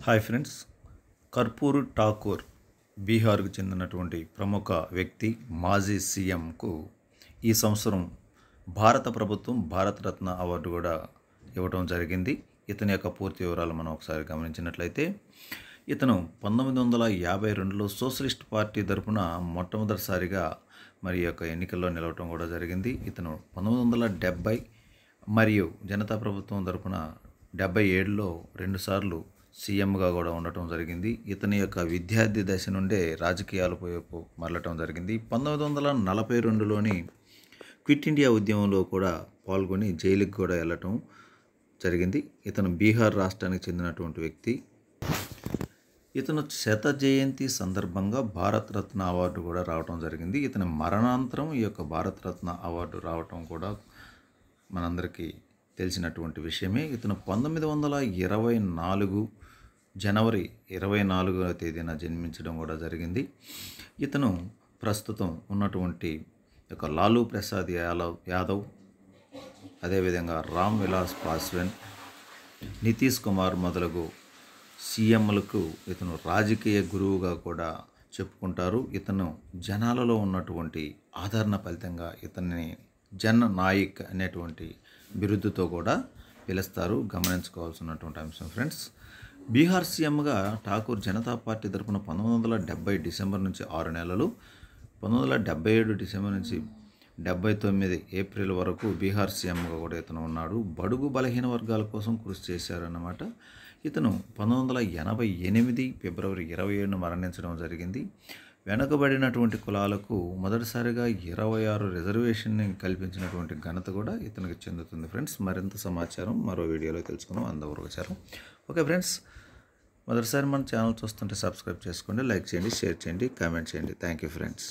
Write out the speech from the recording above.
Hi friends, కర్పూర్ Thakur బీహార్కు చెందినటువంటి ప్రముఖ వ్యక్తి, మాజీ సీఎంకు ఈ సంవత్సరం భారత ప్రభుత్వం భారతరత్న అవార్డు కూడా ఇవ్వడం జరిగింది. ఇతని యొక్క పూర్తి వివరాలు మనం ఒకసారి గమనించినట్లయితే, ఇతను 1952లో సోషలిస్ట్ పార్టీ తరఫున మొట్టమొదటిసారిగా మరి యొక్క ఎన్నికల్లో నిలవటం కూడా జరిగింది. ఇతను 1970 మరియు జనతా ప్రభుత్వం తరఫున 77లో రెండుసార్లు సీఎంగా కూడా ఉండటం జరిగింది. ఇతని యొక్క విద్యార్థి దశ నుండే రాజకీయాల వైపు మరలటం జరిగింది. 1942లోని క్విట్ ఇండియా ఉద్యమంలో కూడా పాల్గొని జైలుకి కూడా వెళ్ళటం జరిగింది. ఇతను బీహార్ రాష్ట్రానికి చెందినటువంటి వ్యక్తి. ఇతను శత జయంతి సందర్భంగా భారతరత్న అవార్డు కూడా రావటం జరిగింది. ఇతని మరణాంతరం ఈ యొక్క భారతరత్న అవార్డు రావటం కూడా మనందరికీ తెలిసినటువంటి విషయమే. ఇతను 1924 జనవరి 24వ తేదీన జన్మించడం కూడా జరిగింది. ఇతను ప్రస్తుతం ఉన్నటువంటి యొక్క లాలూ ప్రసాద్ యాదవ్, అదేవిధంగా రామ్ విలాస్ పాస్వాన్, నితీష్ కుమార్ మొదలగు సీఎంలకు ఇతను రాజకీయ గురువుగా కూడా చెప్పుకుంటారు. ఇతను జనాలలో ఉన్నటువంటి ఆదరణ ఫలితంగా ఇతన్ని జన్ నాయక్ అనేటువంటి బిరుదుతో కూడా పిలుస్తారు. గమనించుకోవాల్సినటువంటి అంశం ఫ్రెండ్స్. బీహార్ సీఎంగా ఠాకూర్ జనతా పార్టీ తరఫున 1970 డిసెంబర్ నుంచి 6 నెలలు, 1977 డిసెంబర్ నుంచి 79 ఏప్రిల్ వరకు బీహార్ సీఎంగా కూడా ఇతను ఉన్నాడు. బడుగు బలహీన వర్గాల కోసం కృషి చేశారన్నమాట. ఇతను 1988 ఫిబ్రవరి 27న మరణించడం జరిగింది. వెనుకబడినటువంటి కులాలకు మొదటిసారిగా 26 రిజర్వేషన్ని కల్పించినటువంటి ఘనత కూడా ఇతనికి చెందుతుంది ఫ్రెండ్స్. మరింత సమాచారం మరో వీడియోలో తెలుసుకుందాం. అంతవరకు వచ్చారు. ఓకే ఫ్రెండ్స్, మొదటిసారి మన ఛానల్ చూస్తుంటే సబ్స్క్రైబ్ చేసుకోండి, లైక్ చేయండి, షేర్ చేయండి, కామెంట్ చేయండి. Thank you friends.